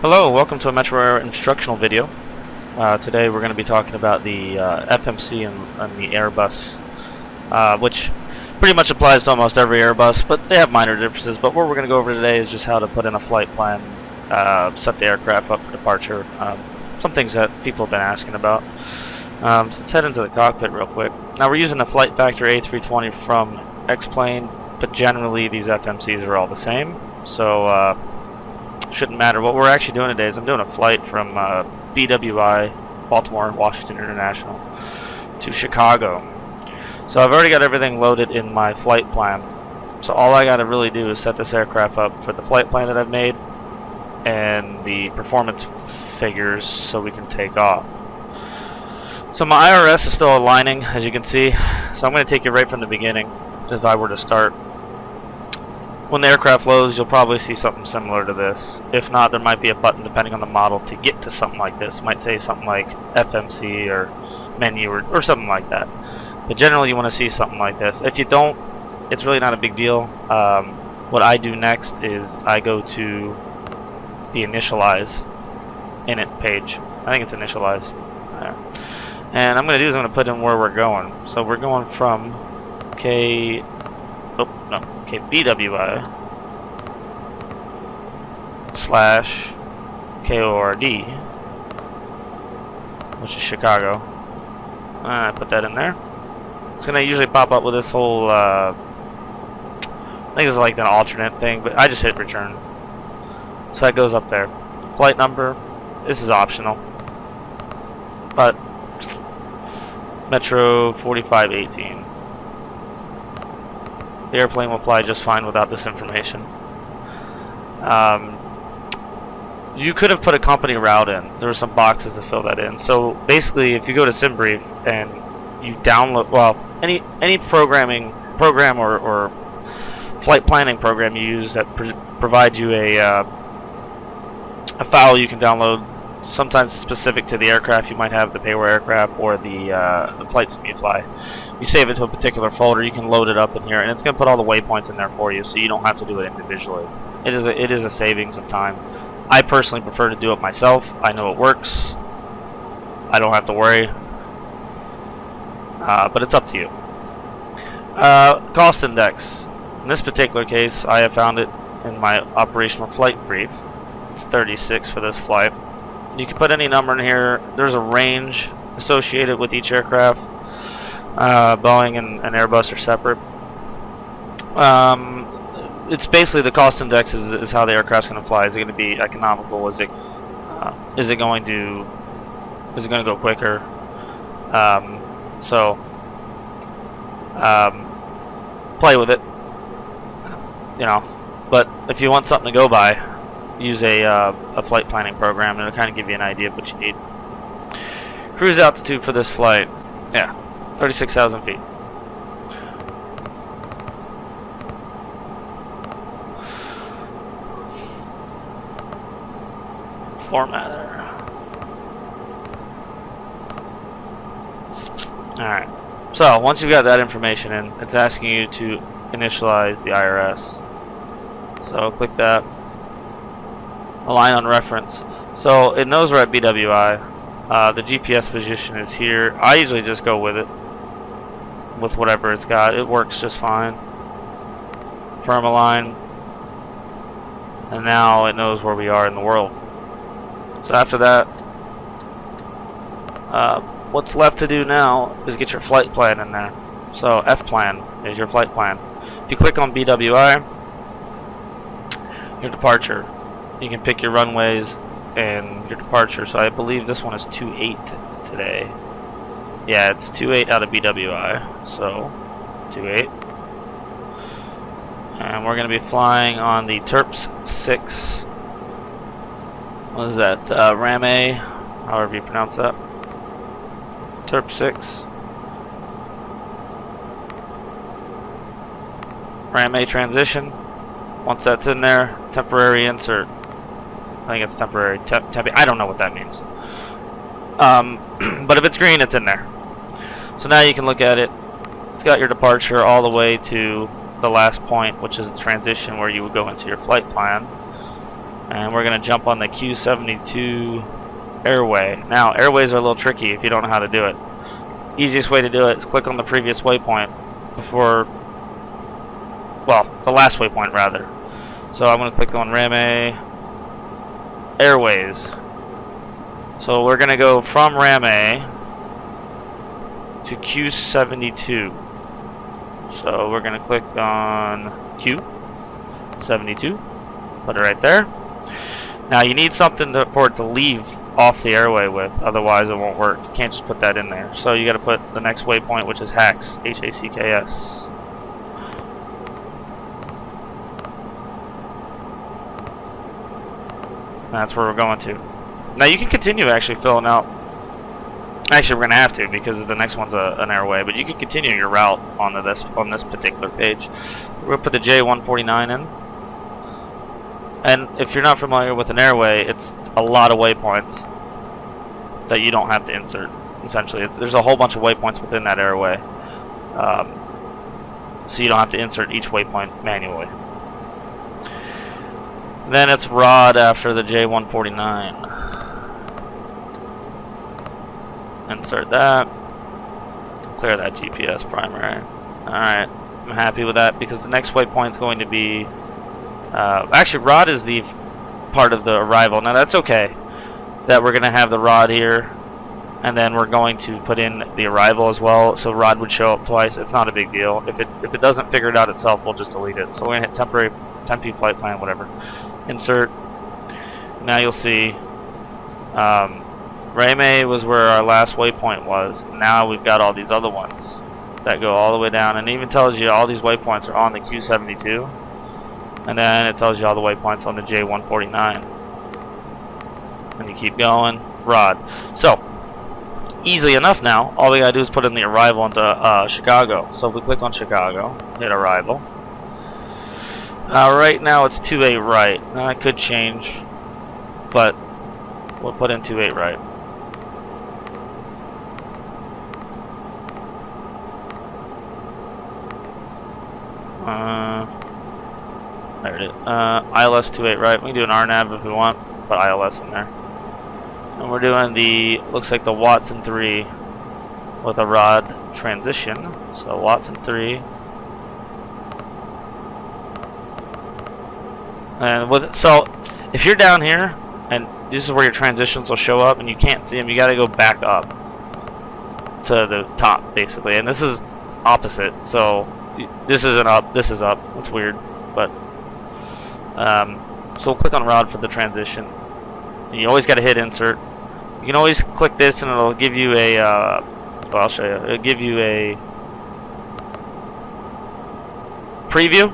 Hello, welcome to a Metro Air instructional video. Today we're going to be talking about the FMC and the Airbus, which pretty much applies to almost every Airbus, but they have minor differences. But what we're going to go over today is just how to put in a flight plan, set the aircraft up for departure, some things that people have been asking about. So let's head into the cockpit real quick. Now we're using the flight factor A320 from X-Plane, but generally these FMCs are all the same, so shouldn't matter. What we're actually doing today is I'm doing a flight from BWI, Baltimore Washington International, to Chicago. So I've already got everything loaded in my flight plan. So all I got to really do is set this aircraft up for the flight plan that I've made and the performance figures so we can take off. So my IRS is still aligning, as you can see. So I'm going to take you right from the beginning, if I were to start. When the aircraft loads, you'll probably see something similar to this. If not, there might be a button depending on the model to get to something like this. It might say something like FMC or menu or something like that. But generally you want to see something like this. If you don't, it's really not a big deal. What I do next is I go to the Initialize init page. I think it's Initialize. There. And I'm going to do is I'm going to put in where we're going. So we're going from BWI / KORD, which is Chicago. I put that in there. It's going to usually pop up with this whole, I think it's like an alternate thing, but I just hit return. So that goes up there. Flight number, this is optional, but Metro 4518. The airplane will fly just fine without this information. You could have put a company route in. There were some boxes to fill that in. So basically, if you go to SimBrief and you download, well, any program or flight planning program you use that provides you a file you can download, sometimes specific to the aircraft you might have, the payroll aircraft or the flights you fly. You save it to a particular folder, you can load it up in here, and it's going to put all the waypoints in there for you, so you don't have to do it individually. It is a savings of time. I personally prefer to do it myself. I know it works. I don't have to worry. But it's up to you. Cost index. In this particular case, I have found it in my operational flight brief. It's 36 for this flight. You can put any number in here. There's a range associated with each aircraft. Boeing and Airbus are separate. It's basically the cost index is how the aircraft's going to fly. Is it going to be economical? Is it going to go quicker? Play with it, you know. But if you want something to go by, use a flight planning program, and it'll kind of give you an idea of what you need. Cruise altitude for this flight, yeah, 36,000 feet. Formatter. Alright, so once you've got that information in, it's asking you to initialize the IRS. So click that. Align on reference. So it knows we're at BWI. The GPS position is here. I usually just go with it, with whatever it's got. It works just fine. Firm align. And now it knows where we are in the world. So after that, what's left to do now is get your flight plan in there. So F plan is your flight plan. If you click on BWI, your departure, you can pick your runways and your departure. So I believe this one is 28 today. Yeah, it's 28 out of BWI. So 28. And we're going to be flying on the TERPS 6. What is that? RAM A, however you pronounce that. TERP 6. RAM A transition. Once that's in there, temporary insert. I think it's temporary. I don't know what that means. But if it's green, it's in there. So now you can look at it. It's got your departure all the way to the last point, which is the transition where you would go into your flight plan. and we're going to jump on the Q72 airway. Now, airways are a little tricky if you don't know how to do it. Easiest way to do it is click on the previous waypoint before, well, the last waypoint rather. So I'm going to click on Ram A Airways. So we're going to go from Ram A to Q72. So we're going to click on Q72, put it right there. Now you need something for it to leave off the airway with, otherwise it won't work. You can't just put that in there. So you got to put the next waypoint, which is HACS, H-A-C-K-S. That's where we're going to. Now you can continue actually filling out. Actually, we're going to have to because the next one's an airway, but you can continue your route on this particular page. We're going to put the J149 in. And if you're not familiar with an airway, it's a lot of waypoints that you don't have to insert. Essentially, there's a whole bunch of waypoints within that airway, so you don't have to insert each waypoint manually. Then it's ROD after the J149. Insert that. Clear that GPS primary. Alright, I'm happy with that because the next waypoint is going to be actually ROD is the part of the arrival. Now that's okay that we're going to have the ROD here and then we're going to put in the arrival as well, so ROD would show up twice. It's not a big deal. If it doesn't figure it out itself, we'll just delete it. So we're going to hit temporary flight plan, whatever. Insert. Now you'll see Ram A was where our last waypoint was. Now we've got all these other ones that go all the way down, and it even tells you all these waypoints are on the Q72, and then it tells you all the waypoints on the J149, and you keep going. ROD. So easily enough now, all we gotta do is put in the arrival into Chicago. So if we click on Chicago, hit arrival. Right now it's 28 right. Now it could change, but we'll put in 28 right. There it is. ILS 28 right. We can do an RNAV if we want. Put ILS in there. And we're doing the, looks like the Watson 3 with a ROD transition. So Watson 3. And so if you're down here, and this is where your transitions will show up, and you can't see them, you got to go back up to the top, basically. And this is opposite, so this isn't up, this is up. It's weird, but so we'll click on ROD for the transition. And you always got to hit insert. You can always click this, and it'll give you a. Well, I'll show you. It'll give you a preview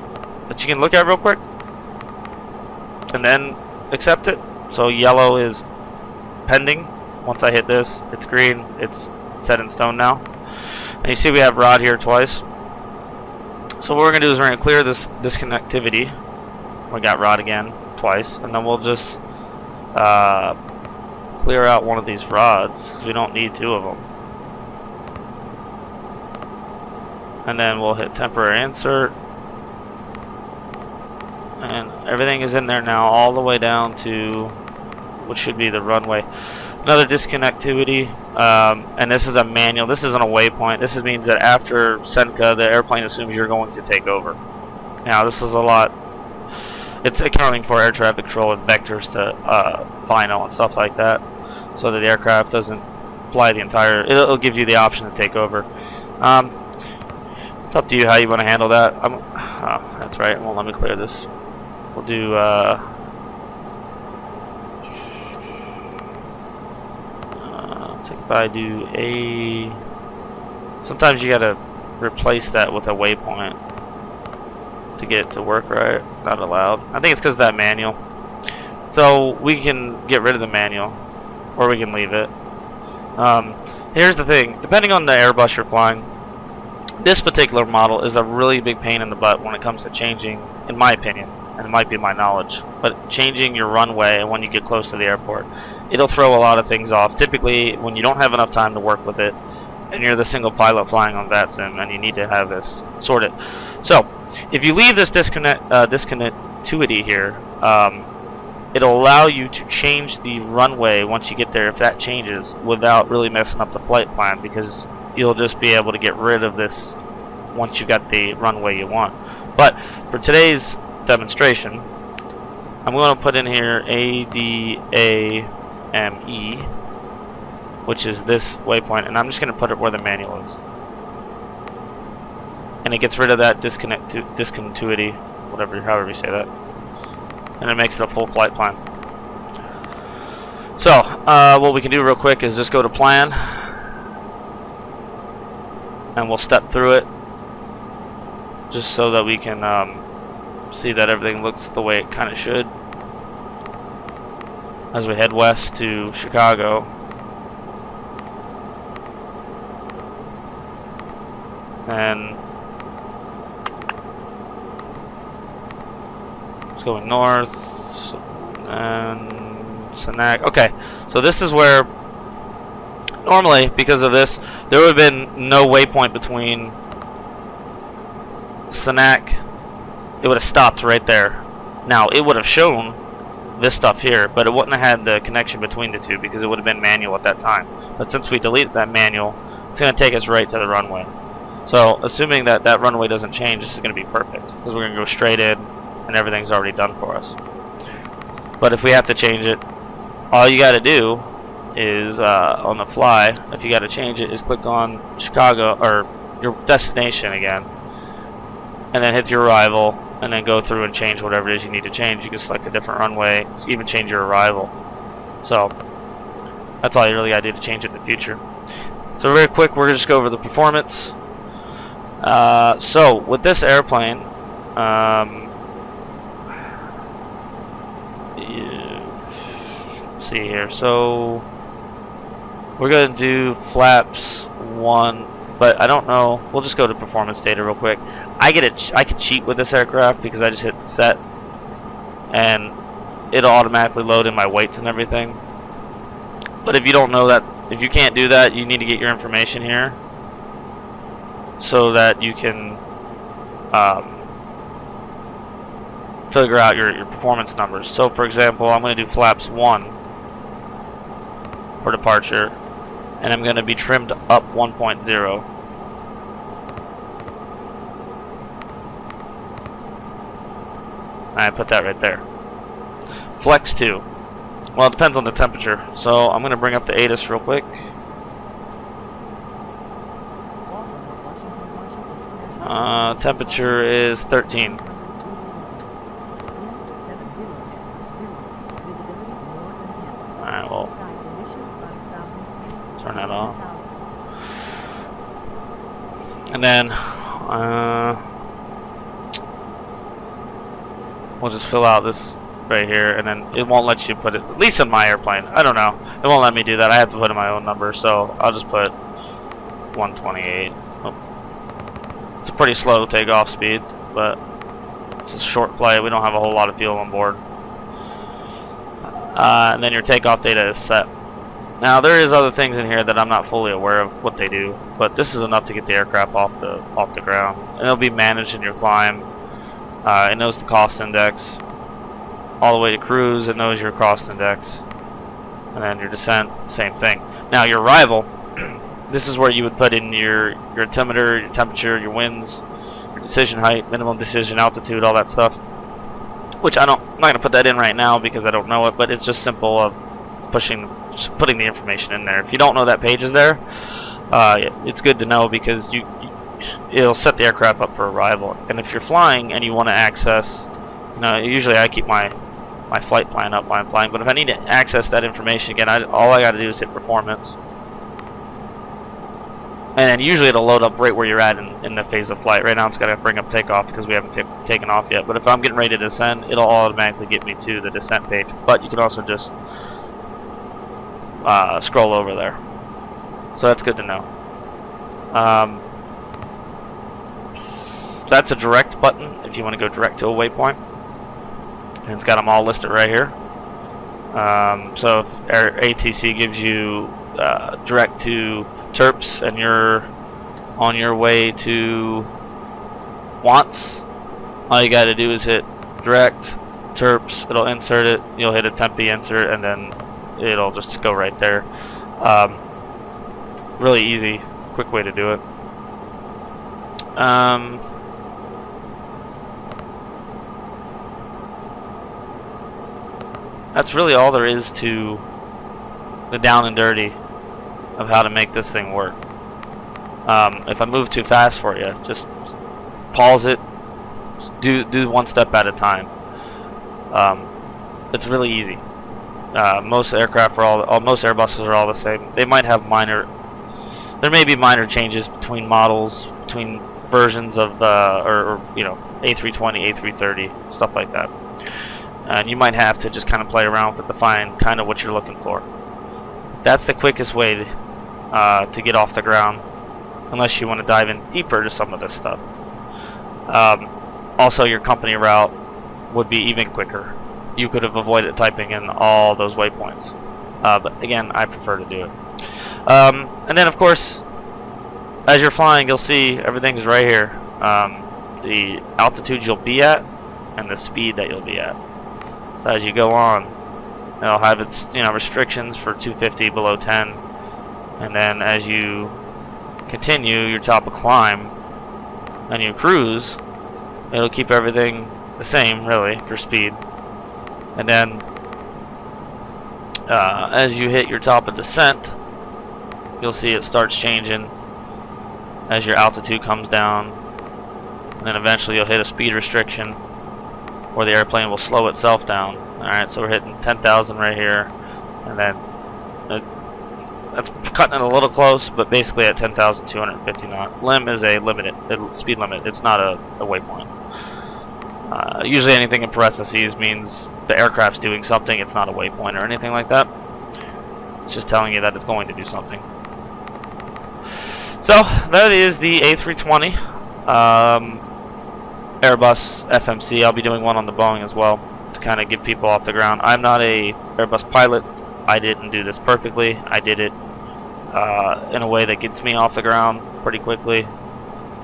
that you can look at real quick, and then accept it. So yellow is pending. Once I hit this, it's green. It's set in stone now. And you see we have ROD here twice. So what we're going to do is we're going to clear this disconnectivity. We got ROD again twice. And then we'll just clear out one of these rods, because we don't need two of them. And then we'll hit temporary insert. And everything is in there now, all the way down to what should be the runway. Another disconnectivity, and this is a manual. This isn't a waypoint. This means that after Seneca, the airplane assumes you're going to take over. Now, this is a lot. It's accounting for air traffic control and vectors to final and stuff like that, so that the aircraft doesn't fly the entire. It'll give you the option to take over. It's up to you how you want to handle that. Oh, that's right. It won't let me clear this. We'll do. If I do a. Sometimes you gotta replace that with a waypoint to get it to work right. Not allowed. I think it's because of that manual. So we can get rid of the manual, or we can leave it. Here's the thing. Depending on the Airbus you're flying, this particular model is a really big pain in the butt when it comes to changing, in my opinion, and it might be my knowledge, but changing your runway when you get close to the airport. It'll throw a lot of things off. Typically, when you don't have enough time to work with it, and you're the single pilot flying on VATSIM, and you need to have this sorted. So, if you leave this disconnectivity here, it'll allow you to change the runway once you get there if that changes without really messing up the flight plan, because you'll just be able to get rid of this once you got the runway you want. But for today's demonstration, I'm going to put in here ADAME, which is this waypoint, and I'm just going to put it where the manual is. And it gets rid of that discontinuity, however you say that. And it makes it a full flight plan. So, what we can do real quick is just go to plan, and we'll step through it, just so that we can see that everything looks the way it kind of should. As we head west to Chicago. And it's going north and Sanac. Okay, so this is where normally, because of this, there would have been no waypoint between Sanac. It would have stopped right there. Now it would have shown this stuff here, but it wouldn't have had the connection between the two because it would have been manual at that time. But since we deleted that manual, it's going to take us right to the runway. So assuming that that runway doesn't change, this is going to be perfect because we're going to go straight in and everything's already done for us. But if we have to change it, all you got to do is on the fly, if you got to change it, is click on Chicago or your destination again, and then hit your arrival, and then go through and change whatever it is you need to change. You can select a different runway, even change your arrival. So that's all you really got to do to change it in the future. So very quick, we're going to just go over the performance. So with this airplane, let's see here. So we're going to do flaps 1, but I don't know. We'll just go to performance data real quick. I can cheat with this aircraft because I just hit set, and it'll automatically load in my weights and everything. But if you don't know that, if you can't do that, you need to get your information here so that you can figure out your performance numbers. So for example, I'm going to do flaps 1 for departure, and I'm going to be trimmed up 1.0. I put that right there. Flex 2. Well, it depends on the temperature. So I'm going to bring up the ATIS real quick. Temperature is 13. Alright, well, turn that off. And then we'll just fill out this right here, and then it won't let you put it, at least in my airplane. I don't know. It won't let me do that. I have to put in my own number, so I'll just put 128. Oh. It's a pretty slow takeoff speed, but it's a short flight. We don't have a whole lot of fuel on board. And then your takeoff data is set. Now there is other things in here that I'm not fully aware of what they do, but this is enough to get the aircraft off the ground, and it'll be managed in your climb. It knows the cost index all the way to cruise. It knows your cost index, and then your descent, same thing. Now your arrival, this is where you would put in your altimeter, your temperature, your winds, your decision height, minimum decision altitude, all that stuff. Which I'm not going to put that in right now because I don't know it, but it's just simple of just putting the information in there. If you don't know that page is there, it's good to know because it'll set the aircraft up for arrival. And if you're flying and you want to access, usually I keep my flight plan up while I'm flying, but if I need to access that information again, all I got to do is hit performance. And usually it'll load up right where you're at in the phase of flight. Right now it's got to bring up takeoff because we haven't taken off yet. But if I'm getting ready to descend, it'll automatically get me to the descent page. But you can also just scroll over there. So that's good to know. That's a direct button if you want to go direct to a waypoint. And it's got them all listed right here. So if ATC gives you direct to Terps and you're on your way to Wants, all you got to do is hit direct, terps, it'll insert it, you'll hit a temp insert, and then it'll just go right there. Really easy, quick way to do it. That's really all there is to the down and dirty of how to make this thing work. If I move too fast for you, just pause it, just do one step at a time. It's really easy. Most aircraft most Airbuses are all the same. They might have there may be minor changes between models, between versions of or you know, A320, A330, stuff like that. And you might have to just kind of play around with it to find kind of what you're looking for. That's the quickest way to get off the ground, unless you want to dive in deeper to some of this stuff. Also, your company route would be even quicker. You could have avoided typing in all those waypoints. But again, I prefer to do it. And then, of course, as you're flying, you'll see everything's right here. The altitude you'll be at and the speed that you'll be at. So as you go on, it'll have its restrictions for 250 below 10, and then as you continue your top of climb and you cruise, it'll keep everything the same really for speed. And then as you hit your top of descent, you'll see it starts changing as your altitude comes down, and then eventually you'll hit a speed restriction where the airplane will slow itself down. Alright, so we're hitting 10,000 right here, and then that's cutting it a little close, but basically at 10,250 knots. LIM is a speed limit. It's not a waypoint. Usually anything in parentheses means the aircraft's doing something. It's not a waypoint or anything like that. It's just telling you that it's going to do something. So that is the A320 Airbus FMC. I'll be doing one on the Boeing as well to kind of get people off the ground. I'm not a Airbus pilot. I didn't do this perfectly. I did it in a way that gets me off the ground pretty quickly,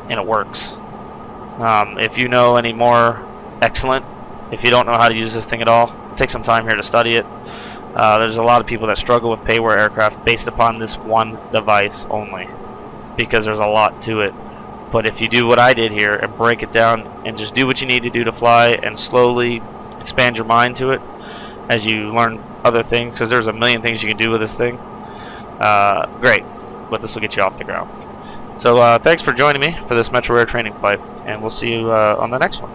and it works. If you know any more, excellent. If you don't know how to use this thing at all, take some time here to study it. There's a lot of people that struggle with payware aircraft based upon this one device only, because there's a lot to it. But if you do what I did here and break it down and just do what you need to do to fly and slowly expand your mind to it as you learn other things, because there's a million things you can do with this thing, great. But this will get you off the ground. So thanks for joining me for this Metro Air training flight, and we'll see you on the next one.